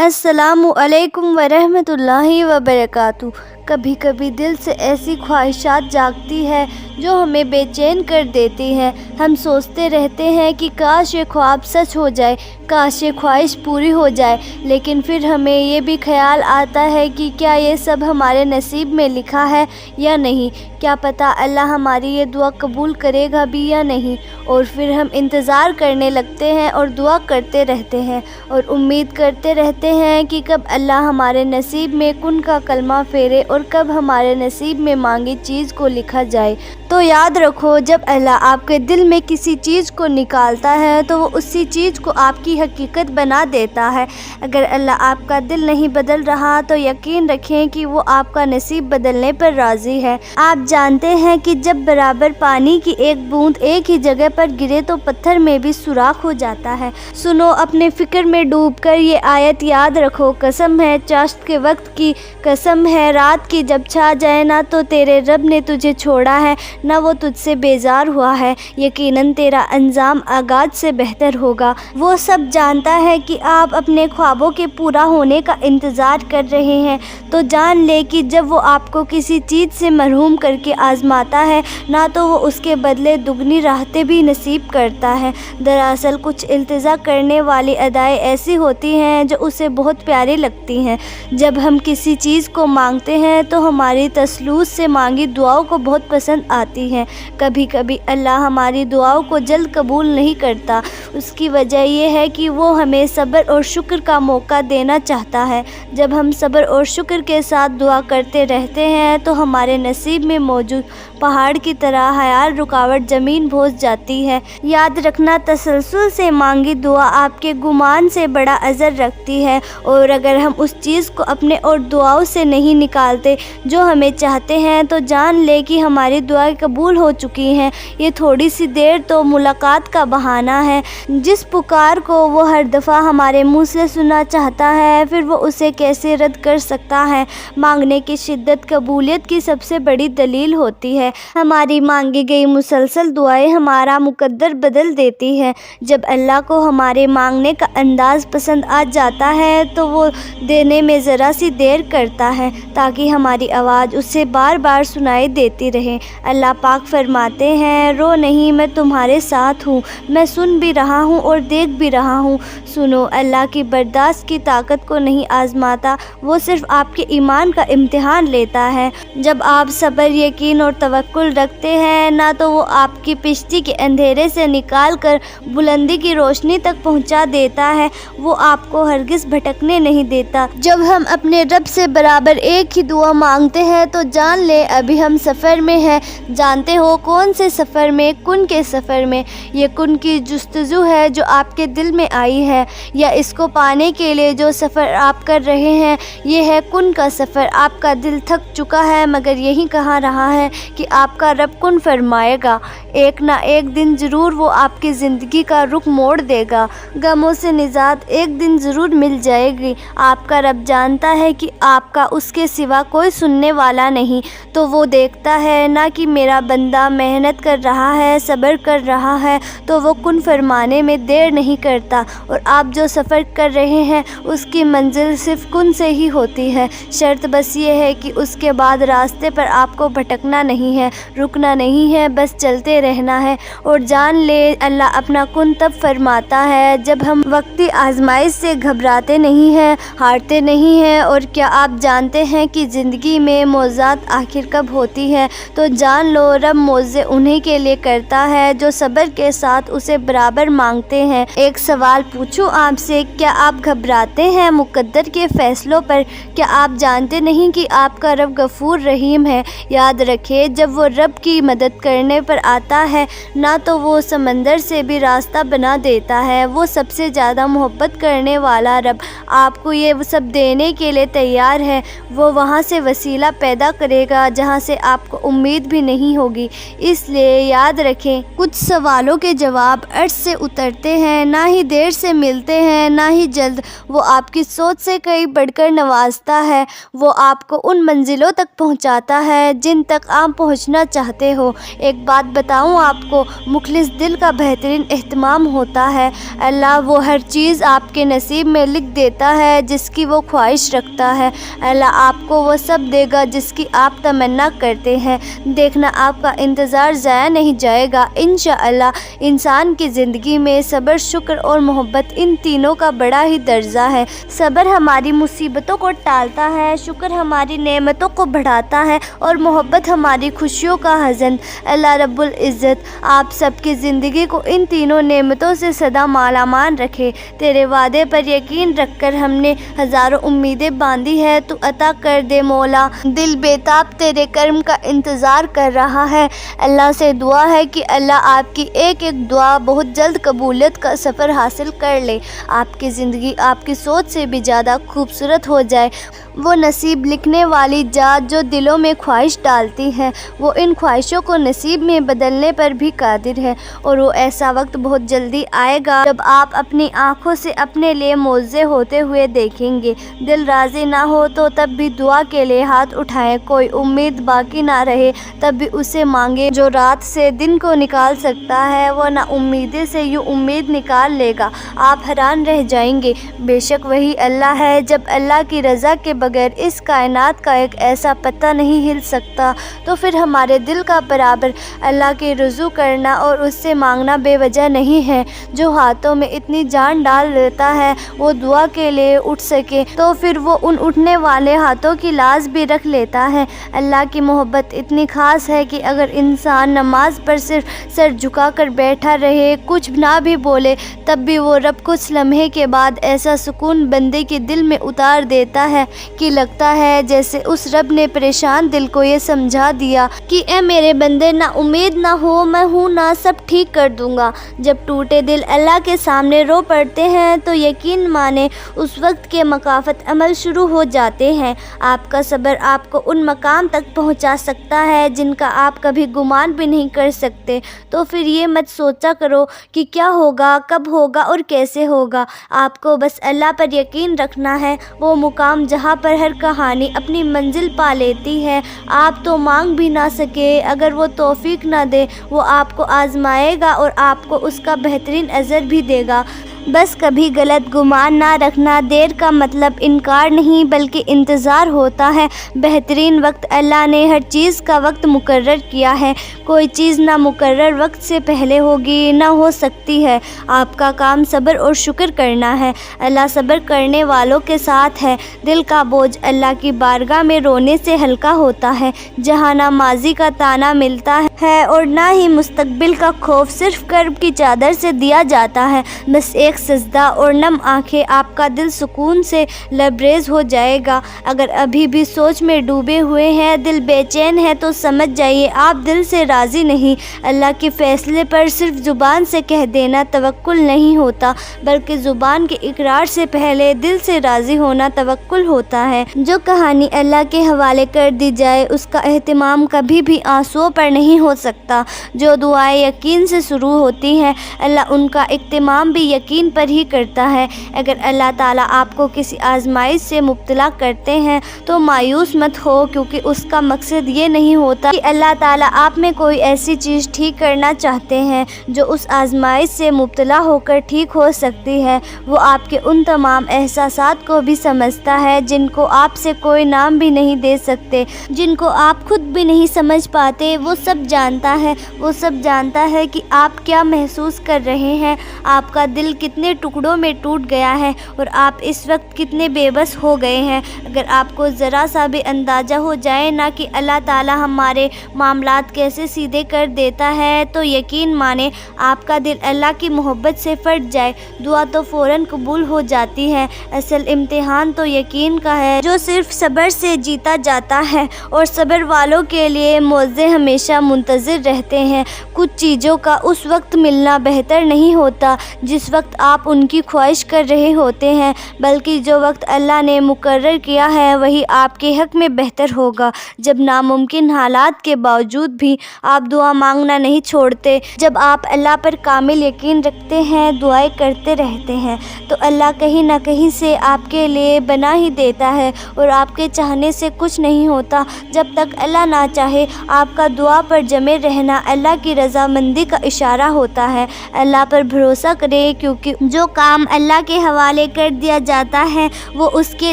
السلام علیکم ورحمۃ اللہ وبرکاتہ۔ کبھی کبھی دل سے ایسی خواہشات جاگتی ہے جو ہمیں بے چین کر دیتی ہیں۔ ہم سوچتے رہتے ہیں کہ کاش یہ خواب سچ ہو جائے، کاش یہ خواہش پوری ہو جائے، لیکن پھر ہمیں یہ بھی خیال آتا ہے کہ کیا یہ سب ہمارے نصیب میں لکھا ہے یا نہیں، کیا پتہ اللہ ہماری یہ دعا قبول کرے گا بھی یا نہیں۔ اور پھر ہم انتظار کرنے لگتے ہیں اور دعا کرتے رہتے ہیں اور امید کرتے رہتے ہیں کہ کب اللہ ہمارے نصیب میں کن کا کلمہ پھیرے اور کب ہمارے نصیب میں مانگی چیز کو لکھا جائے۔ تو یاد رکھو، جب اللہ آپ کے دل میں کسی چیز کو نکالتا ہے تو وہ اسی چیز کو آپ کی حقیقت بنا دیتا ہے۔ اگر اللہ آپ کا دل نہیں بدل رہا تو یقین رکھیں کہ وہ آپ کا نصیب بدلنے پر راضی ہے۔ آپ جانتے ہیں کہ جب برابر پانی کی ایک بوند ایک ہی جگہ پر گرے تو پتھر میں بھی سوراخ ہو جاتا ہے۔ سنو، اپنے فکر میں ڈوب کر یہ آیت یاد رکھو۔ قسم ہے چاشت کے وقت کی، قسم ہے رات کی جب چھا جائے، نہ تو تیرے رب نے تجھے چھوڑا ہے نہ وہ تجھ سے بیزار ہوا ہے، یقیناً تیرا انجام آغاز سے بہتر ہوگا۔ وہ سب جانتا ہے کہ آپ اپنے خوابوں کے پورا ہونے کا انتظار کر رہے ہیں، تو جان لے کہ جب وہ آپ کو کسی چیز سے محروم کر کے آزماتا ہے نہ تو وہ اس کے بدلے دگنی راحتیں بھی نصیب کرتا ہے۔ دراصل کچھ التجا کرنے والی ادائیں ایسی ہوتی ہیں جو اسے بہت پیاری لگتی ہیں۔ جب ہم کسی چیز کو مانگتے ہیں تو ہماری تسلط سے مانگی دعاؤں کو بہت پسند آتی ہیں۔ کبھی کبھی اللہ ہماری دعاؤں کو جلد قبول نہیں کرتا، اس کی وجہ یہ ہے کہ وہ ہمیں صبر اور شکر کا موقع دینا چاہتا ہے۔ جب ہم صبر اور شکر کے ساتھ دعا کرتے رہتے ہیں تو ہمارے نصیب میں موجود پہاڑ کی طرح حیال رکاوٹ زمین بوجھ جاتی ہے۔ یاد رکھنا، تسلسل سے مانگی دعا آپ کے گمان سے بڑا اثر رکھتی ہے، اور اگر ہم اس چیز کو اپنے اور دعاؤں سے نہیں نکالتے جو ہمیں چاہتے ہیں تو جان لے کہ ہماری دعائیں قبول ہو چکی ہیں۔ یہ تھوڑی سی دیر تو ملاقات کا بہانہ ہے۔ جس پکار کو وہ ہر دفعہ ہمارے منہ سے سننا چاہتا ہے، پھر وہ اسے کیسے رد کر سکتا ہے؟ مانگنے کی شدت قبولیت کی سب سے بڑی دلیل ہوتی ہے۔ ہماری مانگی گئی مسلسل دعائیں ہمارا مقدر بدل دیتی ہے۔ جب اللہ کو ہمارے مانگنے کا انداز پسند آ جاتا ہے تو وہ دینے میں ذرا سی دیر کرتا ہے تاکہ ہماری آواز اسے بار بار سنائی دیتی رہے۔ اللہ پاک فرماتے ہیں، رو نہیں، میں تمہارے ساتھ ہوں، میں سن بھی رہا ہوں اور دیکھ بھی رہا ہوں۔ سنو، اللہ کی برداشت کی طاقت کو نہیں آزماتا، وہ صرف آپ کے ایمان کا امتحان لیتا ہے۔ جب آپ صبر، یقین اور توکل رکھتے ہیں، نہ تو وہ آپ کی پشتی کے اندھیرے سے نکال کر بلندی کی روشنی تک پہنچا دیتا ہے، وہ آپ کو ہرگز بھٹکنے نہیں دیتا۔ جب ہم اپنے رب سے برابر ایک ہی دعا مانگتے ہیں تو جان لیں ابھی ہم سفر میں ہیں۔ جانتے ہو کون سے سفر میں؟ کن کے سفر میں۔ یہ کن کی جستجو ہے جو آپ کے دل میں آئی ہے، یا اس کو پانے کے لیے جو سفر آپ کر رہے ہیں، یہ ہے کن کا سفر۔ آپ کا دل تھک چکا ہے مگر یہی کہا رہا ہے کہ آپ کا رب کن فرمائے گا۔ ایک نہ ایک دن ضرور وہ آپ کی زندگی کا رخ موڑ دے گا۔ غموں سے نجات ایک دن ضرور مل جائے گی۔ آپ کا رب جانتا ہے کہ آپ کا اس کے سوا کوئی سننے والا نہیں، تو وہ دیکھتا ہے نہ کہ میرا بندہ محنت کر رہا ہے، صبر کر رہا ہے، تو وہ کن فرمانے میں دیر نہیں کرتا۔ اور آپ جو سفر کر رہے ہیں اس کی منزل صرف کن سے ہی ہوتی ہے۔ شرط بس یہ ہے کہ اس کے بعد راستے پر آپ کو بھٹکنا نہیں ہے، رکنا نہیں ہے، بس چلتے رہنا ہے۔ اور جان لے اللہ اپنا کن تب فرماتا ہے جب ہم وقتی آزمائش سے گھبراتے نہیں ہیں، ہارتے نہیں ہیں۔ اور کیا آپ جانتے ہیں کہ زندگی میں معجزات آخر کب ہوتی ہے؟ تو جان لو، رب معجزے انہیں کے لیے کرتا ہے جو صبر کے ساتھ اسے برابر مانگتے ہیں۔ ایک سوال پوچھوں آپ سے، کیا آپ گھبراتے ہیں مقدر کے فیصلوں پر؟ کیا آپ جانتے نہیں کہ آپ کا رب غفور رحیم ہے؟ یاد رکھیں، جب وہ رب کی مدد کرنے پر آتا ہے نہ تو وہ سمندر سے بھی راستہ بنا دیتا ہے۔ وہ سب سے زیادہ محبت کرنے والا رب آپ کو یہ سب دینے کے لیے تیار ہے۔ وہ وہاں سے وسیلہ پیدا کرے گا جہاں سے آپ کو امید بھی نہیں نہیں ہوگی۔ اس لیے یاد رکھیں، کچھ سوالوں کے جواب عرض سے اترتے ہیں، نہ ہی دیر سے ملتے ہیں نہ ہی جلد۔ وہ آپ کی سوچ سے کہیں بڑھ کر نوازتا ہے، وہ آپ کو ان منزلوں تک پہنچاتا ہے جن تک آپ پہنچنا چاہتے ہو۔ ایک بات بتاؤں آپ کو، مخلص دل کا بہترین اہتمام ہوتا ہے۔ اللہ وہ ہر چیز آپ کے نصیب میں لکھ دیتا ہے جس کی وہ خواہش رکھتا ہے۔ اللہ آپ کو وہ سب دے گا جس کی آپ تمنا کرتے ہیں۔ دیکھنا آپ کا انتظار ضائع نہیں جائے گا انشاءاللہ۔ انسان کی زندگی میں صبر، شکر اور محبت، ان تینوں کا بڑا ہی درجہ ہے۔ صبر ہماری مصیبتوں کو ٹالتا ہے، شکر ہماری نعمتوں کو بڑھاتا ہے اور محبت ہماری خوشیوں کا خزانہ۔ اللہ رب العزت آپ سب کی زندگی کو ان تینوں نعمتوں سے سدا مالا مال رکھے۔ تیرے وعدے پر یقین رکھ کر ہم نے ہزاروں امیدیں باندھی ہے، تو عطا کر دے مولا۔ دل بے تاب تیرے کرم کا انتظار کر رہا ہے۔ اللہ سے دعا ہے کہ اللہ آپ کی ایک ایک دعا بہت جلد قبولیت کا سفر حاصل کر لے، آپ کی زندگی آپ کی سوچ سے بھی زیادہ خوبصورت ہو جائے۔ وہ نصیب لکھنے والی ذات جو دلوں میں خواہش ڈالتی ہے، وہ ان خواہشوں کو نصیب میں بدلنے پر بھی قادر ہے، اور وہ ایسا وقت بہت جلدی آئے گا جب آپ اپنی آنکھوں سے اپنے لیے معجزے ہوتے ہوئے دیکھیں گے۔ دل راضی نہ ہو تو تب بھی دعا کے لیے ہاتھ اٹھائیں، کوئی امید باقی نہ رہے تب بھی اسے مانگے۔ جو رات سے دن کو نکال سکتا ہے وہ نا امیدی سے یوں امید نکال لے گا، آپ حیران رہ جائیں گے۔ بے شک وہی اللہ ہے، جب اللہ کی رضا کے بغیر اس کائنات کا ایک ایسا پتہ نہیں ہل سکتا، تو پھر ہمارے دل کا برابر اللہ کی رجوع کرنا اور اس سے مانگنا بے وجہ نہیں ہے۔ جو ہاتھوں میں اتنی جان ڈال دیتا ہے وہ دعا کے لیے اٹھ سکے تو پھر وہ ان اٹھنے والے ہاتھوں کی لاز بھی رکھ لیتا ہے۔ اللہ کی محبت اتنی خاص ہے کہ اگر انسان نماز پر صرف سر جھکا کر بیٹھا رہے، کچھ نہ بھی بولے، تب بھی وہ رب کچھ لمحے کے بعد ایسا سکون بندے کے دل میں اتار دیتا ہے کہ لگتا ہے جیسے اس رب نے پریشان دل کو یہ سمجھا دیا کہ اے میرے بندے، نہ امید نہ ہو، میں ہوں نا، سب ٹھیک کر دوں گا۔ جب ٹوٹے دل اللہ کے سامنے رو پڑتے ہیں تو یقین مانے اس وقت کے مکافات عمل شروع ہو جاتے ہیں۔ آپ کا صبر آپ کو ان مقام تک پہنچا سکتا ہے جن کا آپ کبھی گمان بھی نہیں کر سکتے۔ تو پھر یہ مت سوچا کرو کہ کیا ہوگا، کب ہوگا اور کیسے ہوگا۔ آپ کو بس اللہ پر یقین رکھنا ہے، وہ مقام جہاں پر ہر کہانی اپنی منزل پا لیتی ہے۔ آپ تو مانگ بھی نہ سکے، اگر وہ توفیق نہ دے، وہ آپ کو آزمائے گا اور آپ کو اس کا بہترین اجر بھی دے گا۔ بس کبھی غلط گمان نہ رکھنا، دیر کا مطلب انکار نہیں بلکہ انتظار ہوتا ہے۔ بہترین وقت اللہ نے ہر چیز کا وقت مقرر کیا ہے، کوئی چیز نہ مقرر وقت سے پہلے ہوگی نہ ہو سکتی ہے۔ آپ کا کام صبر اور شکر کرنا ہے، اللہ صبر کرنے والوں کے ساتھ ہے۔ دل کا بوجھ اللہ کی بارگاہ میں رونے سے ہلکا ہوتا ہے، جہاں نہ ماضی کا تانا ملتا ہے اور نہ ہی مستقبل کا خوف، صرف کرب کی چادر سے دیا جاتا ہے۔ بس ایک سجدہ اور نم آنکھیں، آپ کا دل سکون سے لبریز ہو جائے گا۔ اگر ابھی بھی سوچ میں ڈوبے ہوئے ہیں، دل بے چین ہے، تو سمجھ جائیے آپ دل سے راضی نہیں۔ اللہ کے فیصلے پر صرف زبان سے کہہ دینا توکل نہیں ہوتا، بلکہ زبان کے اقرار سے پہلے دل سے راضی ہونا توکل ہوتا ہے۔ جو کہانی اللہ کے حوالے کر دی جائے اس کا اہتمام کبھی بھی آنسوؤں پر نہیں ہو سکتا۔ جو دعائیں یقین سے شروع ہوتی ہیں، اللہ ان کا اہتمام بھی یقین پر ہی کرتا ہے۔ اگر اللہ تعالیٰ آپ کو کسی آزمائش سے مبتلا کرتے ہیں تو مایوس مت ہو، کیونکہ اس کا مقصد یہ نہیں ہوتا کہ اللہ تعالیٰ آپ میں کوئی ایسی چیز ٹھیک کرنا چاہتے ہیں جو اس آزمائش سے مبتلا ہو کر ٹھیک ہو سکتی ہے۔ وہ آپ کے ان تمام احساسات کو بھی سمجھتا ہے جن کو آپ سے کوئی نام بھی نہیں دے سکتے، جن کو آپ خود بھی نہیں سمجھ پاتے۔ وہ سب جانتا ہے، وہ سب جانتا ہے کہ آپ کیا محسوس کر رہے ہیں، آپ کا دل کتنے ٹکڑوں میں ٹوٹ گیا ہے اور آپ اس وقت کتنے بے بس ہو گئے ہیں۔ اگر آپ کو ذرا سا بھی اندازہ ہو جائے نا کہ اللہ تعالیٰ ہمارے معاملات کیسے سیدھے کر دیتا ہے، تو یقین مانے آپ کا دل اللہ کی محبت سے پھٹ جائے، دعا تو فوراً قبول ہو جاتی ہے۔ اصل امتحان تو یقین کا ہے، جو صرف صبر سے جیتا جاتا ہے، اور صبر والوں کے لیے معجزے ہمیشہ منتظر منتظر رہتے ہیں۔ کچھ چیزوں کا اس وقت ملنا بہتر نہیں ہوتا جس وقت آپ ان کی خواہش کر رہے ہوتے ہیں، بلکہ جو وقت اللہ نے مقرر کیا ہے وہی آپ کے حق میں بہتر ہوگا۔ جب ناممکن حالات کے باوجود بھی آپ دعا مانگنا نہیں چھوڑتے، جب آپ اللہ پر کامل یقین رکھتے ہیں، دعائیں کرتے رہتے ہیں، تو اللہ کہیں نہ کہیں سے آپ کے لیے بنا ہی دیتا ہے، اور آپ کے چاہنے سے کچھ نہیں ہوتا جب تک اللہ نہ چاہے۔ آپ کا دعا پر جمے رہنا اللہ کی رضامندی کا اشارہ ہوتا ہے۔ اللہ پر بھروسہ کریں، کیونکہ جو کام اللہ کے حوالے کر دیا جاتا ہے وہ اس کے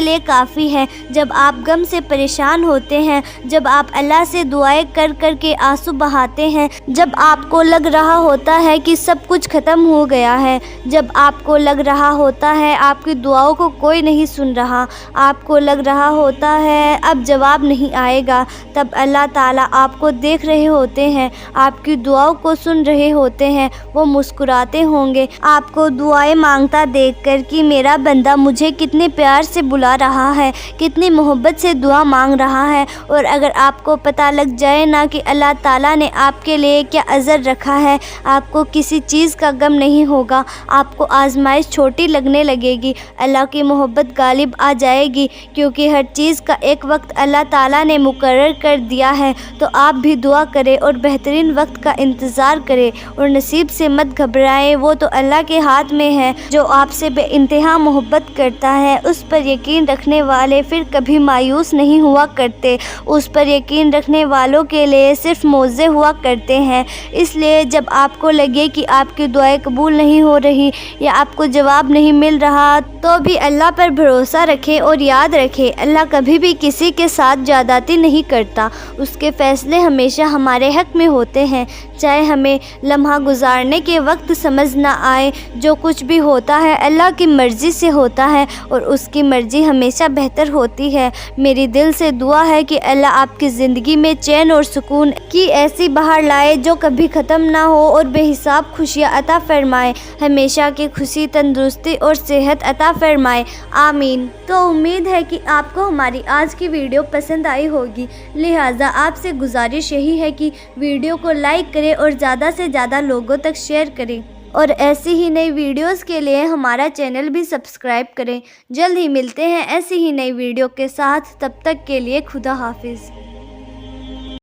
لیے کافی ہے۔ جب آپ غم سے پریشان ہوتے ہیں، جب آپ اللہ سے دعائیں کر کر کے آنسو بہاتے ہیں، جب آپ کو لگ رہا ہوتا ہے کہ سب کچھ ختم ہو گیا ہے، جب آپ کو لگ رہا ہوتا ہے آپ کی دعاؤں کو کوئی نہیں سن رہا، آپ کو لگ رہا ہوتا ہے اب جواب نہیں آئے گا، تب اللہ تعالیٰ آپ کو دیکھ رہے ہوتے ہیں، آپ کی دعاؤں کو سن رہے ہوتے ہیں۔ وہ مسکراتے ہوں گے آپ کو دعائیں مانگتا دیکھ کر کہ میرا بندہ مجھے کتنے پیار سے بلا رہا ہے، کتنی محبت سے دعا مانگ رہا ہے۔ اور اگر آپ کو پتہ لگ جائے نا کہ اللہ تعالیٰ نے آپ کے لیے کیا عذر رکھا ہے، آپ کو کسی چیز کا غم نہیں ہوگا، آپ کو آزمائش چھوٹی لگنے لگے گی، اللہ کی محبت غالب آ جائے گی، کیونکہ ہر چیز کا ایک وقت اللہ تعالیٰ نے مقرر کر دیا ہے۔ تو آپ بھی دعا کریں اور بہترین وقت کا انتظار کریں، اور نصیب سے مت گھبرائیں، وہ تو اللہ کے ہاتھ میں ہے۔ جو آپ سے بے انتہا محبت کرتا ہے اس پر یقین رکھنے والے پھر کبھی مایوس نہیں ہوا کرتے، اس پر یقین رکھنے والوں کے لیے صرف معجزے ہوا کرتے ہیں۔ اس لیے جب آپ کو لگے کہ آپ کی دعائیں قبول نہیں ہو رہی یا آپ کو جواب نہیں مل رہا، تو بھی اللہ پر بھروسہ رکھیں اور یاد رکھیں اللہ کبھی بھی کسی کے ساتھ زیادتی نہیں کرتا، اس کے فیصلے ہمیشہ ہمارے حق میں ہوتے ہیں، چاہے ہمیں لمحہ گزارنے کے وقت سمجھ نہ آئے۔ جو کچھ بھی ہوتا ہے اللہ کی مرضی سے ہوتا ہے، اور اس کی مرضی ہمیشہ بہتر ہوتی ہے۔ میری دل سے دعا ہے کہ اللہ آپ کی زندگی میں چین اور سکون کی ایسی بہار لائے جو کبھی ختم نہ ہو، اور بے حساب خوشیاں عطا فرمائے، ہمیشہ کی خوشی، تندرستی اور صحت عطا فرمائے، آمین۔ تو امید ہے کہ آپ کو ہماری آج کی ویڈیو پسند آئی ہوگی، لہٰذا آپ سے گزارش یہی ہے کہ ویڈیو کو لائک کریں اور زیادہ سے زیادہ لوگوں تک شیئر کریں، اور ایسی ہی نئی ویڈیوز کے لیے ہمارا چینل بھی سبسکرائب کریں۔ جلد ہی ملتے ہیں ایسی ہی نئی ویڈیو کے ساتھ، تب تک کے لیے خدا حافظ۔